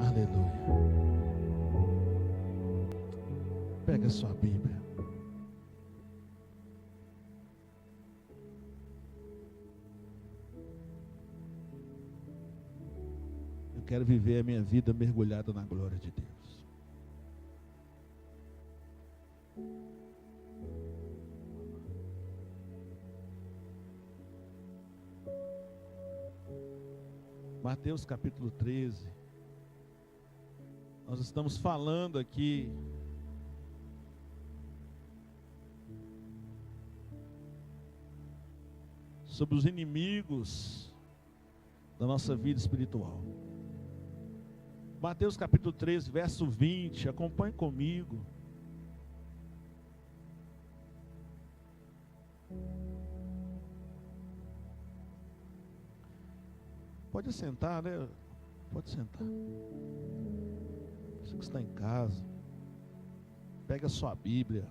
Aleluia. Pega a sua Bíblia. Eu quero viver a minha vida mergulhada na glória de Deus. Mateus capítulo 13. Nós estamos falando aqui sobre os inimigos da nossa vida espiritual. Mateus capítulo 13, verso 20, acompanhe comigo. Pode sentar, né? Pode sentar. Você que está em casa, pega a sua Bíblia.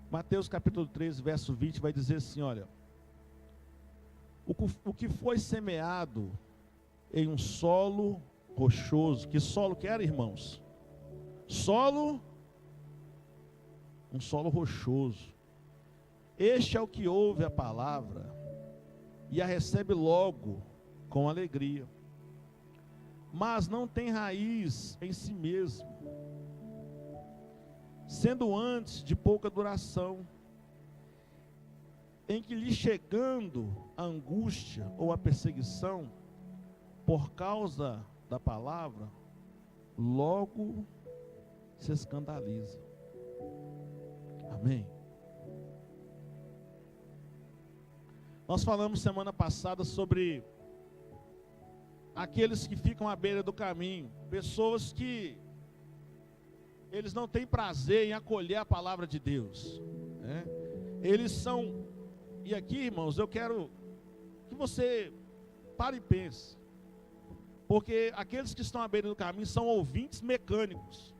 Mateus capítulo 13, verso 20 vai dizer assim, olha: o que foi semeado em um solo rochoso. Que solo que era, irmãos? Um solo rochoso. Este é o que ouve a palavra e a recebe logo com alegria, mas não tem raiz em si mesmo, sendo antes de pouca duração, em que lhe chegando a angústia ou a perseguição, por causa da palavra, logo se escandaliza. Amém? Nós falamos semana passada sobre aqueles que ficam à beira do caminho, pessoas que eles não têm prazer em acolher a palavra de Deus, né? Eles são, e aqui, irmãos, eu quero que você pare e pense, porque aqueles que estão à beira do caminho são ouvintes mecânicos,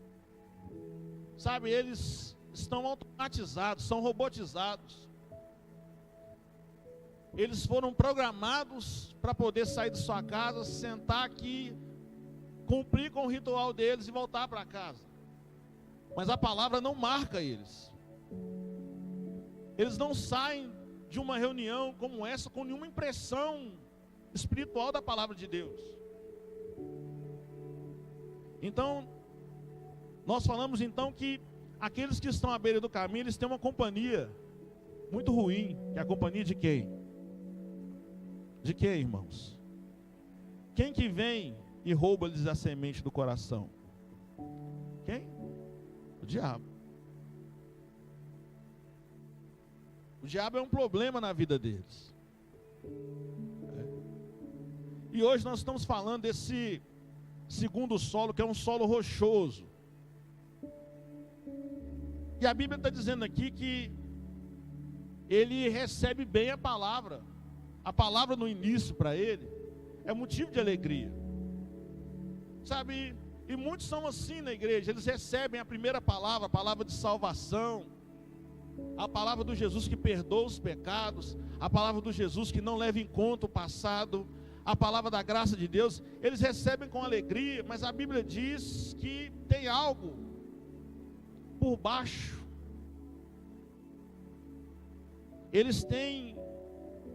sabe? Eles estão automatizados, são robotizados. Eles foram programados para poder sair de sua casa, sentar aqui, cumprir com o ritual deles e voltar para casa. Mas a palavra não marca eles. Eles não saem de uma reunião como essa com nenhuma impressão espiritual da palavra de Deus. Então, nós falamos então que aqueles que estão à beira do caminho, eles têm uma companhia muito ruim, que é a companhia de quem? De quem, irmãos? Quem que vem e rouba-lhes a semente do coração? Quem? O diabo. O diabo é um problema na vida deles. E hoje nós estamos falando desse segundo solo, que é um solo rochoso. E a Bíblia está dizendo aqui que ele recebe bem a palavra. A palavra no início para ele é motivo de alegria. Sabe, e muitos são assim na igreja. Eles recebem a primeira palavra, a palavra de salvação, a palavra do Jesus que perdoa os pecados, a palavra do Jesus que não leva em conta o passado, a palavra da graça de Deus. Eles recebem com alegria, mas a Bíblia diz que tem algo por baixo. Eles têm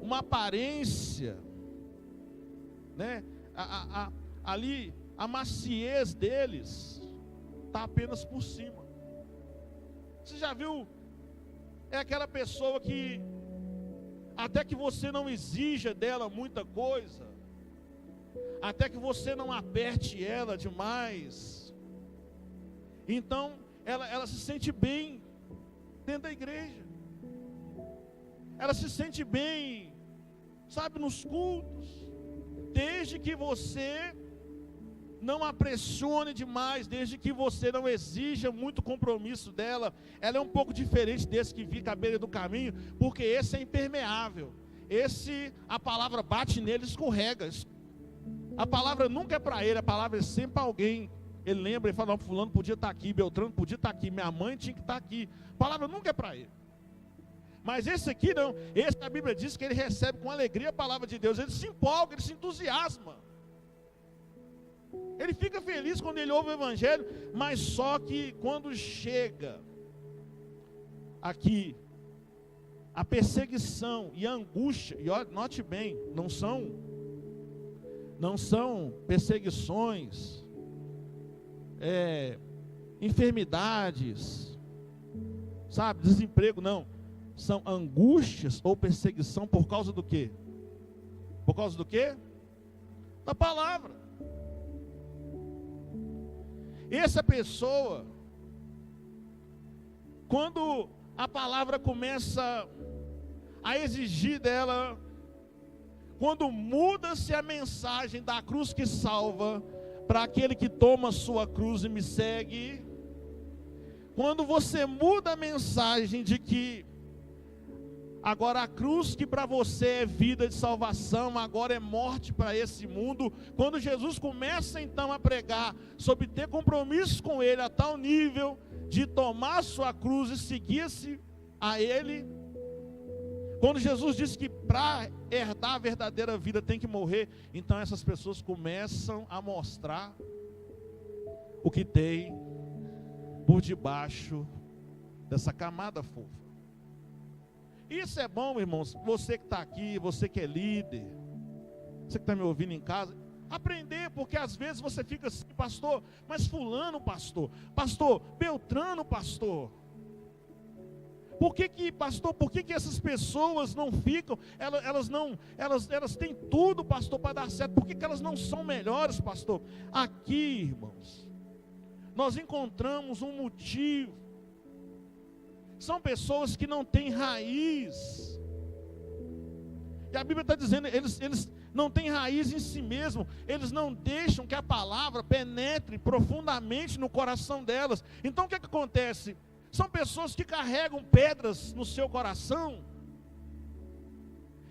uma aparência, né? Ali a maciez deles está apenas por cima. Você já viu? É aquela pessoa que até que você não exija dela muita coisa, até que você não aperte ela demais, então ela se sente bem dentro da igreja. Ela se sente bem, sabe, nos cultos, desde que você não a pressione demais, desde que você não exija muito compromisso dela. Ela é um pouco diferente desse que fica à beira do caminho, porque esse é impermeável. Esse, a palavra bate nele e escorrega. A palavra nunca é para ele, a palavra é sempre para alguém. Ele lembra e fala: não, fulano podia estar aqui, Beltrano podia estar aqui, minha mãe tinha que estar aqui. A palavra nunca é para ele. Mas esse aqui não. Esse a Bíblia diz que ele recebe com alegria a palavra de Deus. Ele se empolga, ele se entusiasma. Ele fica feliz quando ele ouve o Evangelho. Mas só que quando chega aqui a perseguição e a angústia, e note bem, não são perseguições, enfermidades, sabe, desemprego, não. São angústias ou perseguição por causa do quê? Por causa do quê? Da palavra. Essa pessoa, quando a palavra começa a exigir dela, quando muda-se a mensagem da cruz que salva para aquele que toma a sua cruz e me segue, quando você muda a mensagem de que agora a cruz que para você é vida de salvação, agora é morte para esse mundo, quando Jesus começa então a pregar sobre ter compromisso com Ele a tal nível de tomar a sua cruz e seguir-se a Ele, quando Jesus disse que para herdar a verdadeira vida tem que morrer, então essas pessoas começam a mostrar o que tem por debaixo dessa camada fofa. Isso é bom, irmãos, você que está aqui, você que é líder, você que está me ouvindo em casa, aprender, porque às vezes você fica assim, pastor, mas fulano pastor, Beltrano pastor, pastor, por que essas pessoas não ficam, elas têm tudo, pastor, para dar certo, por que elas não são melhores, pastor? Aqui, irmãos, nós encontramos um motivo. São pessoas que não têm raiz. E a Bíblia está dizendo, eles não têm raiz em si mesmo. Eles não deixam que a palavra penetre profundamente no coração delas. Então o que acontece? São pessoas que carregam pedras no seu coração.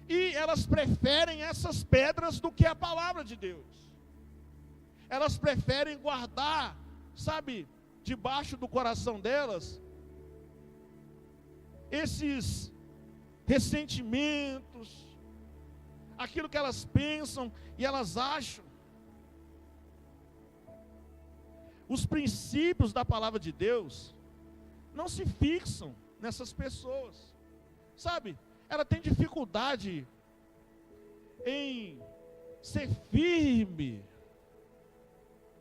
E elas preferem essas pedras do que a palavra de Deus. Elas preferem guardar, sabe, debaixo do coração delas, esses ressentimentos, aquilo que elas pensam e elas acham. Os princípios da palavra de Deus não se fixam nessas pessoas, sabe? Ela tem dificuldade em ser firme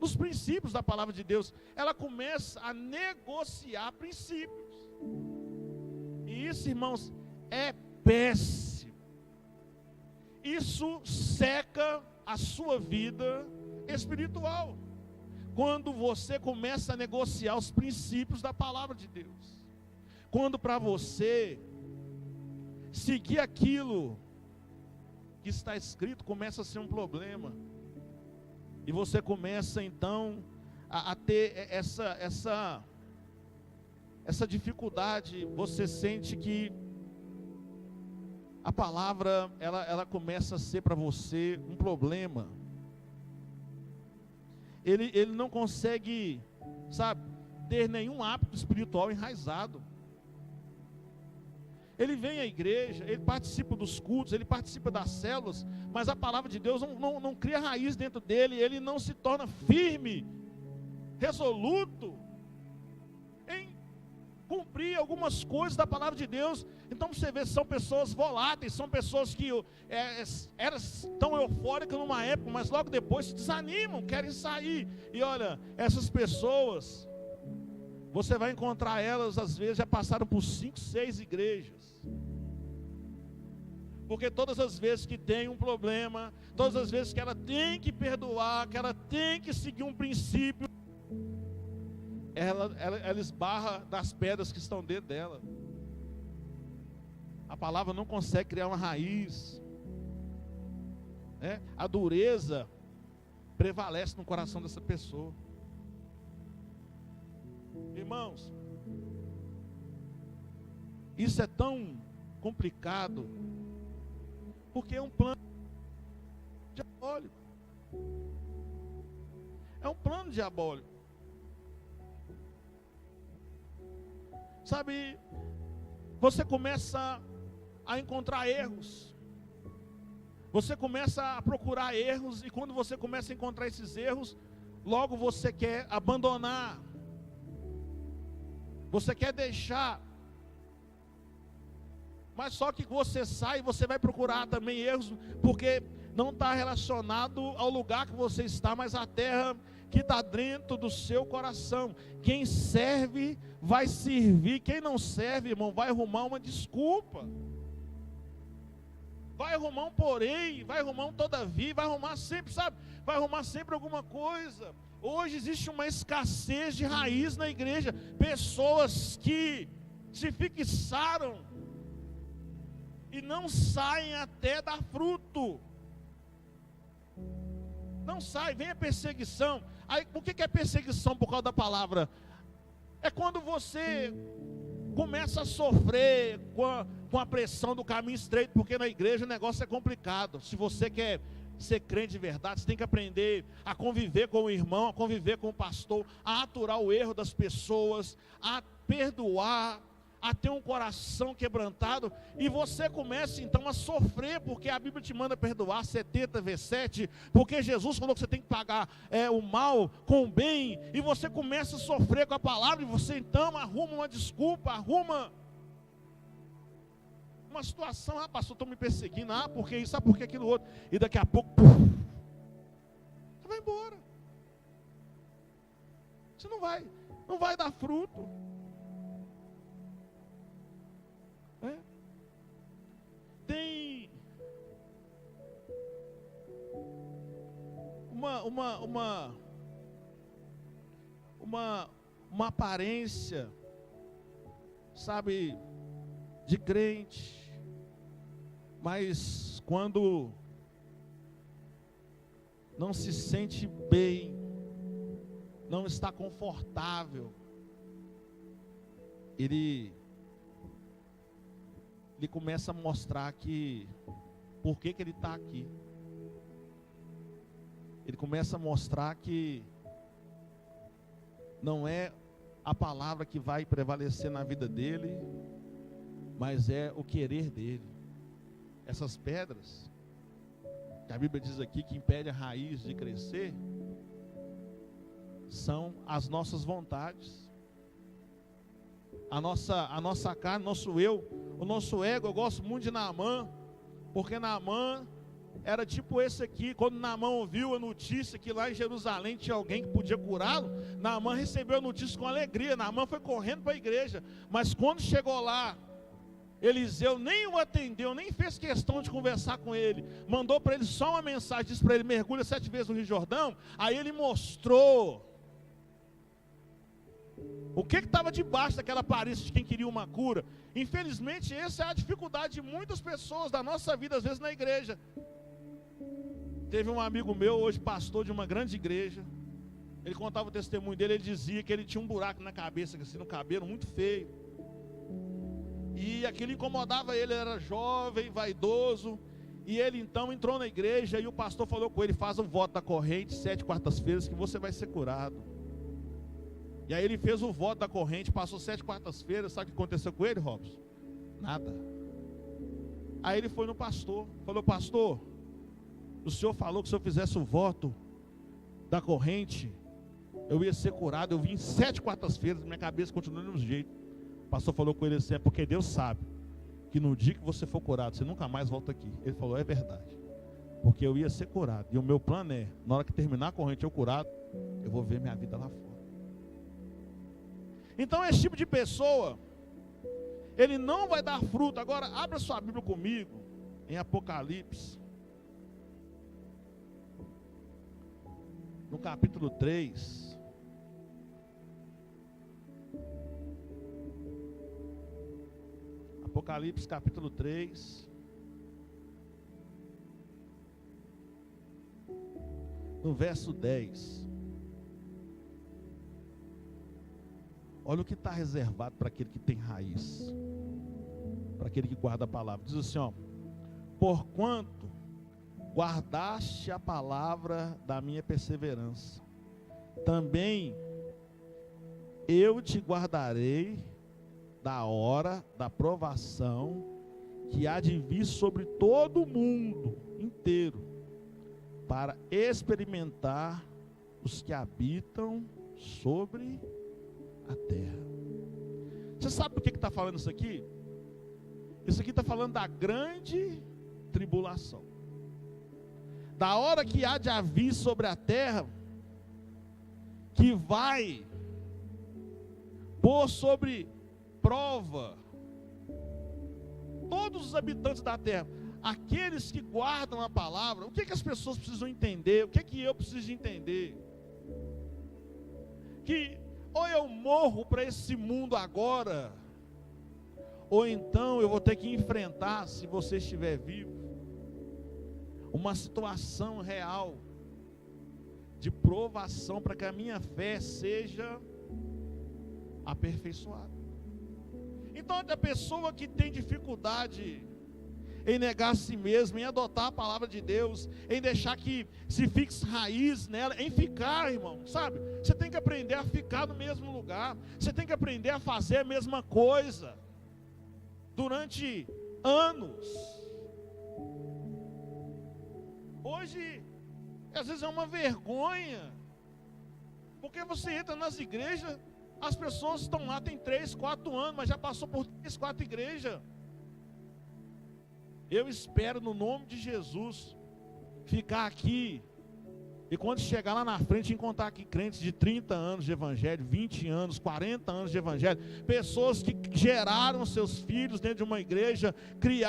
nos princípios da palavra de Deus. Ela começa a negociar princípios. E isso, irmãos, é péssimo. Isso seca a sua vida espiritual. Quando você começa a negociar os princípios da palavra de Deus. Quando para você seguir aquilo que está escrito começa a ser um problema. E você começa então a ter essa dificuldade. Você sente que a palavra ela começa a ser para você um problema. Ele não consegue, sabe, ter nenhum hábito espiritual enraizado. Ele vem à igreja, ele participa dos cultos, ele participa das células, mas a palavra de Deus não cria raiz dentro dele, ele não se torna firme, resoluto em cumprir algumas coisas da palavra de Deus. Então você vê, são pessoas voláteis, são pessoas que eram tão eufóricas numa época, mas logo depois se desanimam, querem sair. E olha, essas pessoas, você vai encontrar elas, às vezes, já passaram por 5, 6 igrejas. Porque todas as vezes que tem um problema, todas as vezes que ela tem que perdoar, que ela tem que seguir um princípio, ela esbarra das pedras que estão dentro dela. A palavra não consegue criar uma raiz. A dureza prevalece no coração dessa pessoa. Irmãos, isso é tão complicado, porque é um plano diabólico. É um plano diabólico. Sabe, você começa a encontrar erros. Você começa a procurar erros, e quando você começa a encontrar esses erros, logo você quer abandonar. Você quer deixar. Mas só que você sai, você vai procurar também erros, porque não está relacionado ao lugar que você está, mas à terra que está dentro do seu coração. Quem serve vai servir, quem não serve, irmão, vai arrumar uma desculpa. Vai arrumar um porém, vai arrumar um todavia, vai arrumar sempre, sabe? Vai arrumar sempre alguma coisa. Hoje existe uma escassez de raiz na igreja. Pessoas que se fixaram e não saem até dar fruto. Não sai, vem a perseguição. Aí, o que é perseguição por causa da palavra? É quando você começa a sofrer com a pressão do caminho estreito, porque na igreja o negócio é complicado. Se você quer ser crente de verdade, você tem que aprender a conviver com o irmão, a conviver com o pastor, a aturar o erro das pessoas, a perdoar, a ter um coração quebrantado, e você começa então a sofrer, porque a Bíblia te manda perdoar 70 vezes 7, porque Jesus falou que você tem que pagar o mal com o bem, e você começa a sofrer com a palavra, e você então arruma uma desculpa, arruma uma situação. Ah, pastor, estão me perseguindo, porque isso, porque aquilo outro, e daqui a pouco, você vai embora, você não vai dar fruto. Tem uma aparência, sabe, de crente, mas quando não se sente bem, não está confortável, ele começa a mostrar que por que ele está aqui. Ele começa a mostrar que não é a palavra que vai prevalecer na vida dele, mas é o querer dele. Essas pedras, que a Bíblia diz aqui que impede a raiz de crescer, são as nossas vontades. A nossa carne, nosso eu, o nosso ego. Eu gosto muito de Naamã, porque Naamã era tipo esse aqui. Quando Naamã ouviu a notícia que lá em Jerusalém tinha alguém que podia curá-lo, Naamã recebeu a notícia com alegria. Naamã foi correndo para a igreja, mas quando chegou lá, Eliseu nem o atendeu, nem fez questão de conversar com ele, mandou para ele só uma mensagem, disse para ele: mergulha 7 vezes no Rio Jordão. Aí ele mostrou o que estava debaixo daquela aparência de quem queria uma cura. Infelizmente, essa é a dificuldade de muitas pessoas da nossa vida, às vezes na igreja. Teve um amigo meu, hoje pastor de uma grande igreja, ele contava o testemunho dele. Ele dizia que ele tinha um buraco na cabeça, assim, no cabelo, muito feio, e aquilo incomodava ele. Ele era jovem, vaidoso, e ele então entrou na igreja, e o pastor falou com ele: faz o voto da corrente 7 quartas-feiras que você vai ser curado. E aí ele fez o voto da corrente, passou 7 quartas-feiras. Sabe o que aconteceu com ele, Robson? Nada. Aí ele foi no pastor, falou: pastor, o senhor falou que se eu fizesse o voto da corrente, eu ia ser curado. Eu vim 7 quartas-feiras, minha cabeça continua do mesmo jeito. O pastor falou com ele assim: é porque Deus sabe que no dia que você for curado, você nunca mais volta aqui. Ele falou: é verdade, porque eu ia ser curado, e o meu plano é, na hora que terminar a corrente, eu curado, eu vou ver minha vida lá fora. Então esse tipo de pessoa, ele não vai dar fruto. Agora, abra sua Bíblia comigo, em Apocalipse, no capítulo 3. Apocalipse capítulo 3. No verso 10. Olha o que está reservado para aquele que tem raiz, para aquele que guarda a palavra. Diz assim, ó: porquanto guardaste a palavra da minha perseverança, também eu te guardarei da hora da provação que há de vir sobre todo o mundo inteiro, para experimentar os que habitam sobre a terra. Você sabe por que está falando isso aqui? Isso aqui está falando da grande tribulação. Da hora que há de haver sobre a terra, que vai pôr sobre prova todos os habitantes da terra, aqueles que guardam a palavra. O que as pessoas precisam entender? O que eu preciso entender? Que ou eu morro para esse mundo agora, ou então eu vou ter que enfrentar, se você estiver vivo, uma situação real de provação para que a minha fé seja aperfeiçoada. Então, a pessoa que tem dificuldade em negar a si mesmo, em adotar a palavra de Deus, em deixar que se fixe raiz nela, em ficar, irmão, sabe? Você tem que aprender a ficar no mesmo lugar, você tem que aprender a fazer a mesma coisa durante anos. Hoje, às vezes é uma vergonha, porque você entra nas igrejas, as pessoas estão lá, tem 3, 4 anos, mas já passou por 3, 4 igrejas. Eu espero, no nome de Jesus, ficar aqui, e quando chegar lá na frente, encontrar aqui crentes de 30 anos de evangelho, 20 anos, 40 anos de evangelho, pessoas que geraram seus filhos dentro de uma igreja,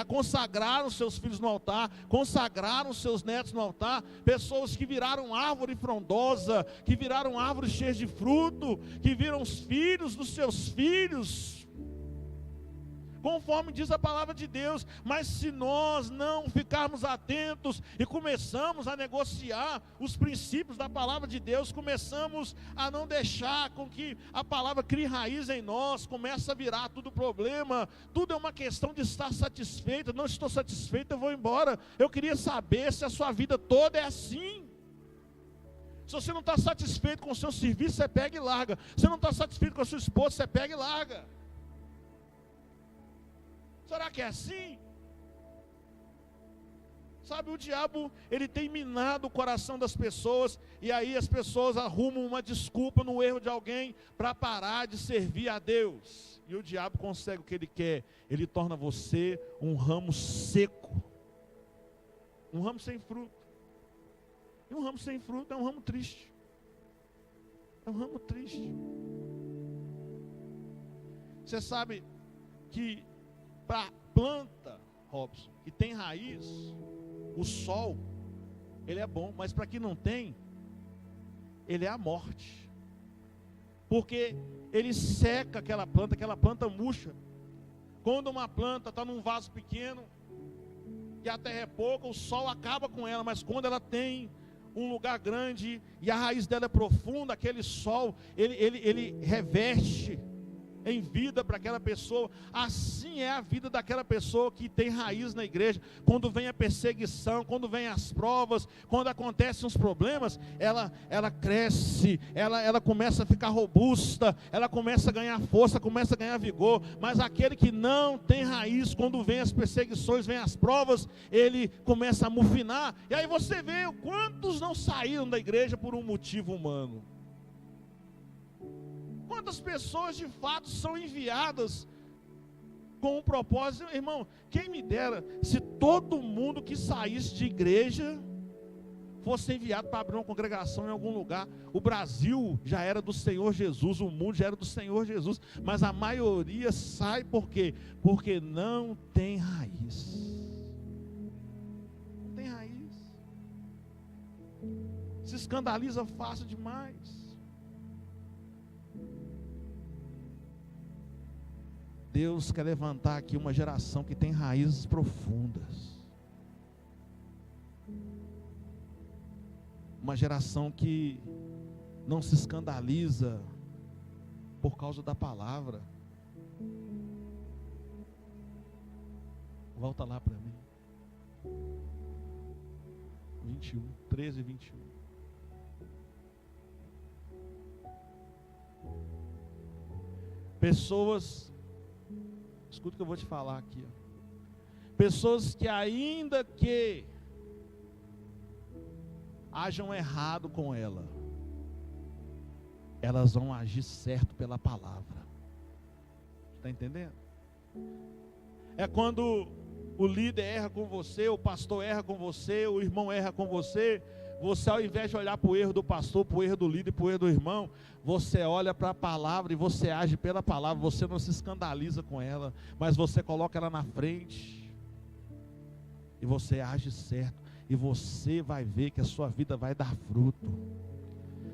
consagraram seus filhos no altar, consagraram seus netos no altar, pessoas que viraram árvore frondosa, que viraram árvore cheia de fruto, que viram os filhos dos seus filhos, conforme diz a palavra de Deus. Mas se nós não ficarmos atentos e começamos a negociar os princípios da palavra de Deus, começamos a não deixar com que a palavra crie raiz em nós, começa a virar tudo problema, tudo é uma questão de estar satisfeito. Não estou satisfeito, eu vou embora. Eu queria saber se a sua vida toda é assim. Se você não está satisfeito com o seu serviço, você pega e larga. Se você não está satisfeito com a sua esposa, você pega e larga. Será que é assim? Sabe, o diabo, ele tem minado o coração das pessoas, e aí as pessoas arrumam uma desculpa no erro de alguém para parar de servir a Deus. E o diabo consegue o que ele quer, ele torna você um ramo seco, um ramo sem fruto. E um ramo sem fruto é um ramo triste. É um ramo triste. Você sabe que para a planta, Robson, que tem raiz, o sol, ele é bom, mas para quem não tem, ele é a morte. Porque ele seca aquela planta murcha. Quando uma planta está num vaso pequeno, e a terra é pouca, o sol acaba com ela, mas quando ela tem um lugar grande, e a raiz dela é profunda, aquele sol, ele reveste em vida para aquela pessoa. Assim é a vida daquela pessoa que tem raiz na igreja. Quando vem a perseguição, quando vem as provas, quando acontecem os problemas, ela cresce, ela começa a ficar robusta, ela começa a ganhar força, começa a ganhar vigor. Mas aquele que não tem raiz, quando vem as perseguições, vem as provas, ele começa a mufinar. E aí você vê quantos não saíram da igreja por um motivo humano. Quantas pessoas de fato são enviadas com um propósito? Irmão, quem me dera se todo mundo que saísse de igreja fosse enviado para abrir uma congregação em algum lugar. O Brasil já era do Senhor Jesus, o mundo já era do Senhor Jesus, mas a maioria sai por quê? Porque não tem raiz. Não tem raiz. Se escandaliza fácil demais. Deus quer levantar aqui uma geração que tem raízes profundas. Uma geração que não se escandaliza por causa da palavra. Volta lá para mim. 13 e 21. Pessoas escuta o que eu vou te falar aqui. Pessoas que ainda que ajam errado com ela, elas vão agir certo pela palavra. Está entendendo? É quando o líder erra com você, o pastor erra com você, o irmão erra com você, você ao invés de olhar para o erro do pastor, para o erro do líder, para o erro do irmão, você olha para a palavra e você age pela palavra. Você não se escandaliza com ela, mas você coloca ela na frente e você age certo, e você vai ver que a sua vida vai dar fruto.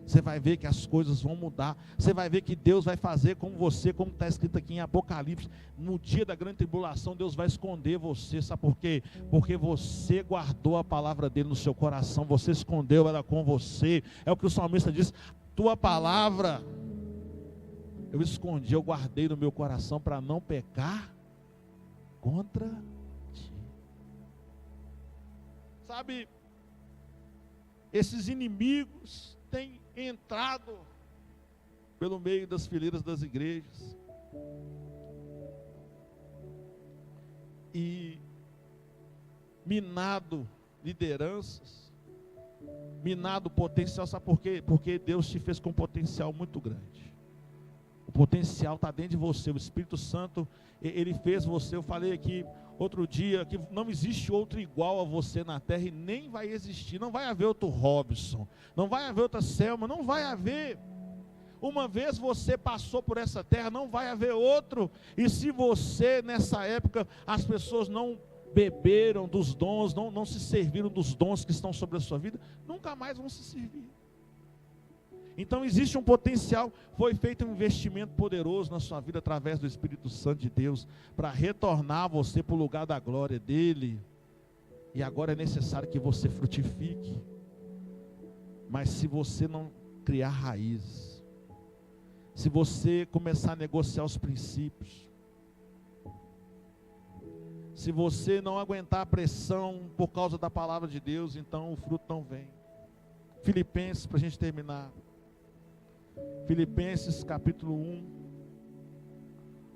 Você vai ver que as coisas vão mudar. Você vai ver que Deus vai fazer com você, como está escrito aqui em Apocalipse. No dia da grande tribulação, Deus vai esconder você. Sabe por quê? Porque você guardou a palavra dele no seu coração. Você escondeu ela com você. É o que o salmista diz: tua palavra eu escondi, eu guardei no meu coração para não pecar contra ti. Sabe, esses inimigos têm entrado pelo meio das fileiras das igrejas e minado lideranças, minado potencial. Sabe por quê? Porque Deus te fez com um potencial muito grande. O potencial está dentro de você. O Espírito Santo, ele fez você. Eu falei aqui outro dia que não existe outro igual a você na terra, e nem vai existir. Não vai haver outro Robson, não vai haver outra Selma, não vai haver. Uma vez você passou por essa terra, não vai haver outro. E se você, nessa época, as pessoas não beberam dos dons, não se serviram dos dons que estão sobre a sua vida, nunca mais vão se servir. Então existe um potencial. Foi feito um investimento poderoso na sua vida através do Espírito Santo de Deus, para retornar você para o lugar da glória dele. E agora é necessário que você frutifique. Mas se você não criar raízes, se você começar a negociar os princípios, se você não aguentar a pressão por causa da palavra de Deus, então o fruto não vem. Filipenses, para a gente terminar. Filipenses capítulo 1.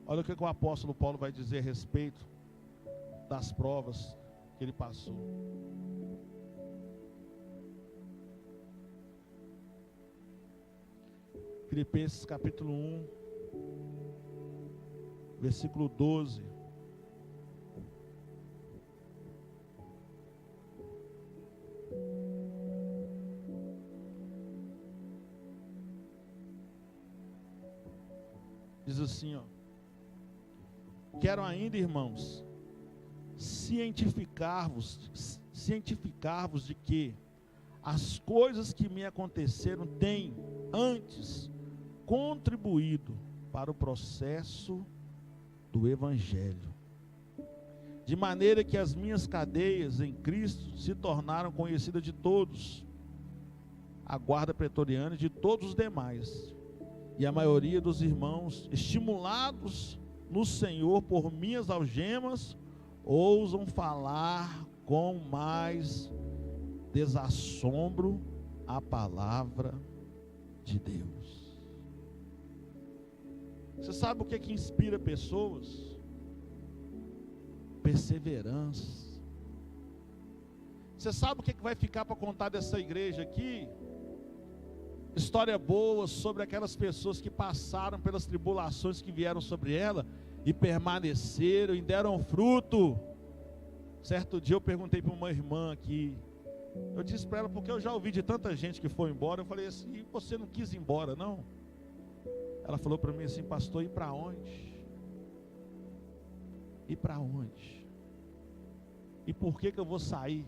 Olha o que o apóstolo Paulo vai dizer a respeito das provas que ele passou. Filipenses capítulo 1, versículo 12. Diz assim, ó: quero ainda, irmãos, cientificar-vos de que as coisas que me aconteceram têm antes contribuído para o processo do Evangelho, de maneira que as minhas cadeias em Cristo se tornaram conhecidas de todos, a guarda pretoriana e de todos os demais. E a maioria dos irmãos, estimulados no Senhor por minhas algemas, ousam falar com mais desassombro a palavra de Deus. Você sabe o que é que inspira pessoas? Perseverança. Você sabe o que é que vai ficar para contar dessa igreja aqui? História boa sobre aquelas pessoas que passaram pelas tribulações que vieram sobre ela e permaneceram e deram fruto. Certo dia eu perguntei para uma irmã aqui, eu disse para ela, porque eu já ouvi de tanta gente que foi embora, eu falei assim: e você não quis ir embora não? Ela falou para mim assim: pastor, ir para onde? Ir para onde? E por que eu vou sair?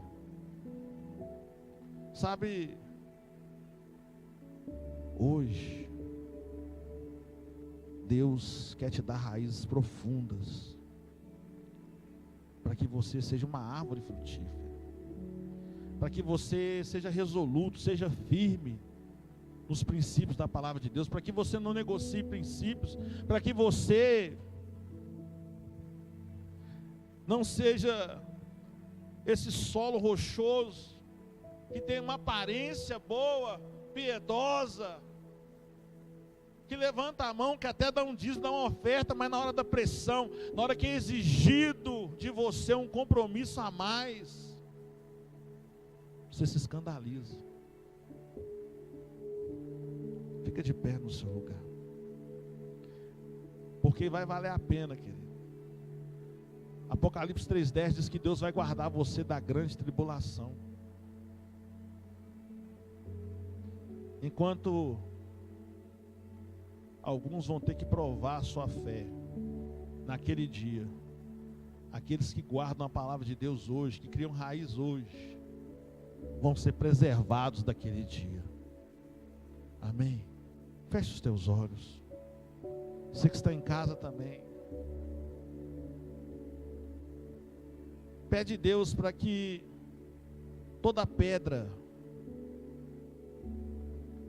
Sabe, hoje Deus quer te dar raízes profundas, para que você seja uma árvore frutífera, para que você seja resoluto, seja firme nos princípios da palavra de Deus, para que você não negocie princípios, para que você não seja esse solo rochoso, que tem uma aparência boa, piedosa, que levanta a mão, que até dá um dízimo, dá uma oferta, mas na hora da pressão, na hora que é exigido de você um compromisso a mais, você se escandaliza. Fica de pé no seu lugar, porque vai valer a pena, querido. Apocalipse 3:10 diz que Deus vai guardar você da grande tribulação. Enquanto alguns vão ter que provar a sua fé naquele dia, aqueles que guardam a palavra de Deus hoje, que criam raiz hoje, vão ser preservados daquele dia. Amém? Feche os teus olhos. Você que está em casa também, pede a Deus para que toda pedra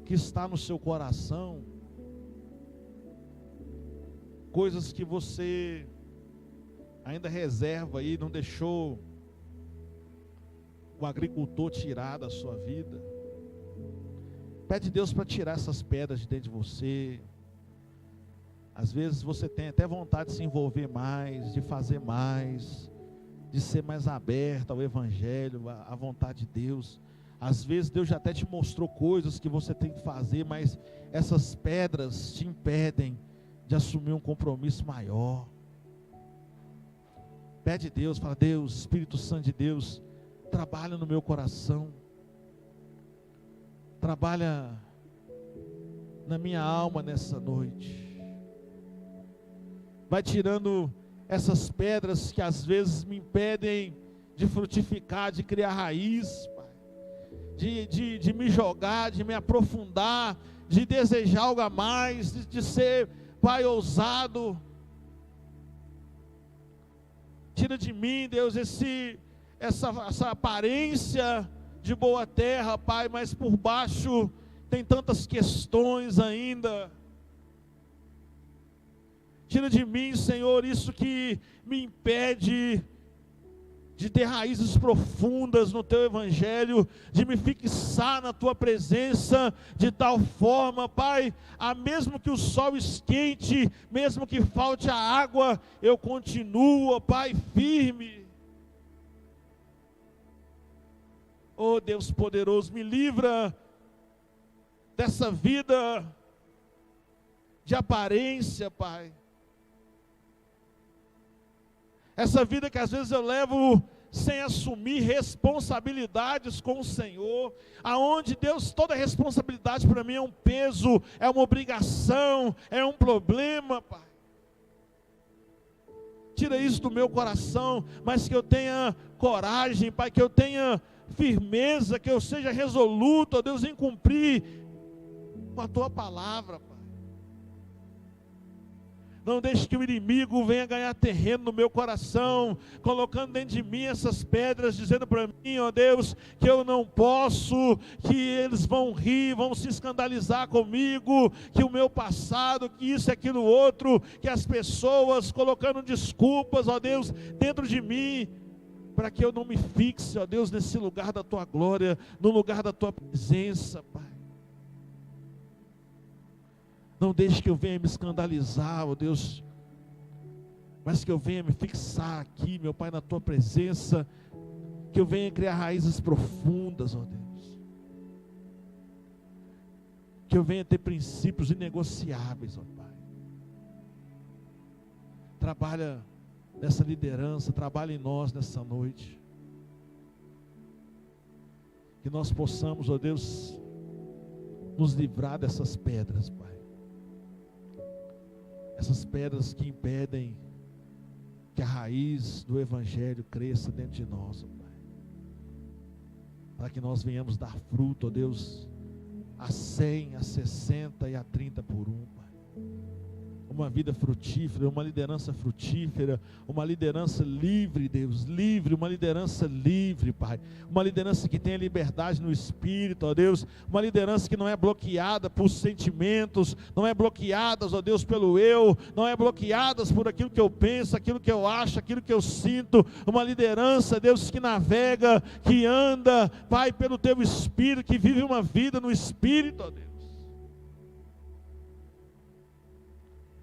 que está no seu coração, coisas que você ainda reserva aí, não deixou o agricultor tirar da sua vida, pede a Deus para tirar essas pedras de dentro de você. Às vezes você tem até vontade de se envolver mais, de fazer mais, de ser mais aberto ao Evangelho, à vontade de Deus. Às vezes Deus já até te mostrou coisas que você tem que fazer, mas essas pedras te impedem de assumir um compromisso maior. Pede a Deus, fala: Deus, Espírito Santo de Deus, trabalha no meu coração, trabalha na minha alma nessa noite. Vai tirando essas pedras que às vezes me impedem de frutificar, de criar raiz, Pai, de me jogar, de me aprofundar, de desejar algo a mais, de ser, Pai, ousado. Tira de mim, Deus, essa aparência de boa terra, Pai, mas por baixo tem tantas questões ainda. Tira de mim, Senhor, isso que me impede de ter raízes profundas no Teu Evangelho, de me fixar na Tua presença, de tal forma, Pai, mesmo que o sol esquente, mesmo que falte a água, eu continuo, Pai, firme. Oh Deus poderoso, me livra dessa vida de aparência, Pai. Essa vida que às vezes eu levo sem assumir responsabilidades com o Senhor, aonde, Deus, toda responsabilidade para mim é um peso, é uma obrigação, é um problema, Pai. Tira isso do meu coração, mas que eu tenha coragem, Pai, que eu tenha firmeza, que eu seja resoluto, ó Deus, em cumprir com a Tua palavra, Pai. Não deixe que o inimigo venha ganhar terreno no meu coração, colocando dentro de mim essas pedras, dizendo para mim, ó Deus, que eu não posso, que eles vão rir, vão se escandalizar comigo, que o meu passado, que isso e aquilo outro, que as pessoas colocando desculpas, ó Deus, dentro de mim, para que eu não me fixe, ó Deus, nesse lugar da Tua glória, no lugar da Tua presença, Pai. Não deixe que eu venha me escandalizar, ó Deus, mas que eu venha me fixar aqui, meu Pai, na Tua presença, que eu venha criar raízes profundas, ó Deus, que eu venha ter princípios inegociáveis, ó Pai. Trabalha nessa liderança, trabalha em nós nessa noite, que nós possamos, ó Deus, nos livrar dessas pedras, Pai. Essas pedras que impedem que a raiz do Evangelho cresça dentro de nós, ó Pai. Para que nós venhamos dar fruto, ó Deus, a 100, a 60 e a 30 por um, Pai. Uma vida frutífera, uma liderança frutífera, uma liderança livre, Deus, livre, uma liderança livre, Pai. Uma liderança que tenha liberdade no Espírito, ó Deus. Uma liderança que não é bloqueada por sentimentos, não é bloqueada, ó Deus, pelo eu, não é bloqueada por aquilo que eu penso, aquilo que eu acho, aquilo que eu sinto. Uma liderança, Deus, que navega, que anda, Pai, pelo Teu Espírito, que vive uma vida no Espírito, ó Deus.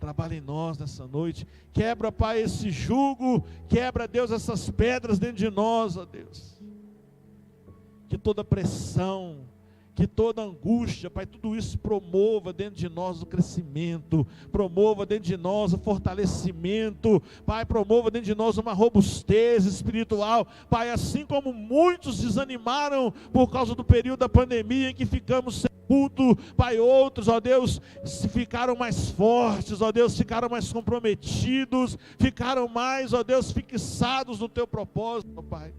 Trabalha em nós nessa noite. Quebra, Pai, esse jugo. Quebra, Deus, essas pedras dentro de nós, ó Deus. Que toda pressão, que toda angústia, Pai, tudo isso promova dentro de nós o crescimento, promova dentro de nós o fortalecimento, Pai, promova dentro de nós uma robustez espiritual, Pai, assim como muitos desanimaram por causa do período da pandemia em que ficamos sem culto, Pai, outros, ó Deus, ficaram mais fortes, ó Deus, ficaram mais comprometidos, ficaram mais, ó Deus, fixados no Teu propósito, ó Pai.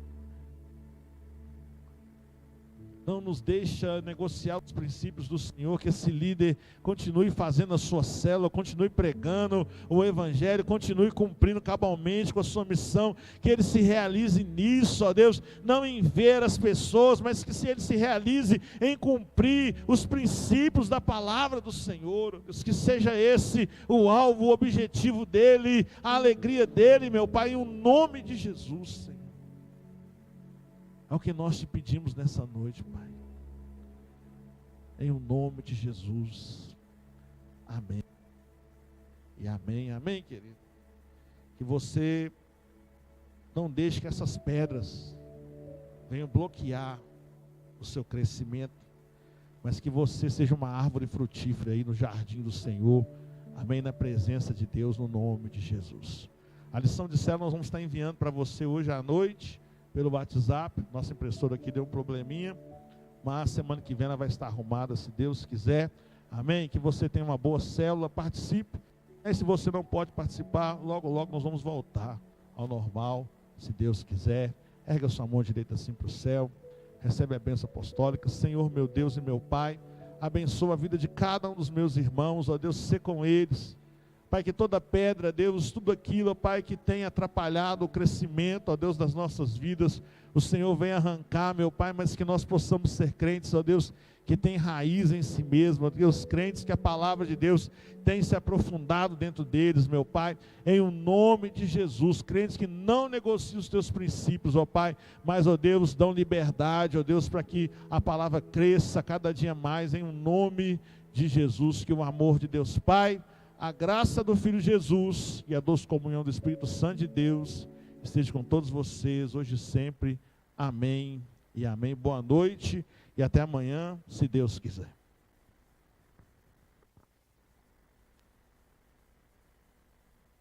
Não nos deixa negociar os princípios do Senhor, que esse líder continue fazendo a sua célula, continue pregando o Evangelho, continue cumprindo cabalmente com a sua missão, que ele se realize nisso, ó Deus, não em ver as pessoas, mas que ele se realize em cumprir os princípios da palavra do Senhor, Deus, que seja esse o alvo, o objetivo dele, a alegria dele, meu Pai, em nome de Jesus, Senhor. É o que nós te pedimos nessa noite, Pai. Em o nome de Jesus. Amém. E amém, amém, querido. Que você não deixe que essas pedras venham bloquear o seu crescimento, mas que você seja uma árvore frutífera aí no jardim do Senhor. Amém, na presença de Deus, no nome de Jesus. A lição de célula nós vamos estar enviando para você hoje à noite, pelo WhatsApp. Nossa impressora aqui deu um probleminha, mas semana que vem ela vai estar arrumada, se Deus quiser. Amém? Que você tenha uma boa célula, participe. E se você não pode participar, logo logo nós vamos voltar ao normal, se Deus quiser. Erga sua mão direita assim para o céu, recebe a bênção apostólica. Senhor, meu Deus e meu Pai, abençoa a vida de cada um dos meus irmãos, ó Deus, ser com eles. Pai, que toda pedra, Deus, tudo aquilo, Pai, que tem atrapalhado o crescimento, ó Deus, das nossas vidas, o Senhor vem arrancar, meu Pai, mas que nós possamos ser crentes, ó Deus, que tem raiz em si mesmo, ó Deus, crentes que a palavra de Deus tem se aprofundado dentro deles, meu Pai, em o nome de Jesus, crentes que não negociam os teus princípios, ó Pai, mas, ó Deus, dão liberdade, ó Deus, para que a palavra cresça cada dia mais, em o nome de Jesus, que o amor de Deus Pai, a graça do Filho Jesus e a doce comunhão do Espírito Santo de Deus esteja com todos vocês, hoje e sempre. Amém e amém. Boa noite e até amanhã, se Deus quiser.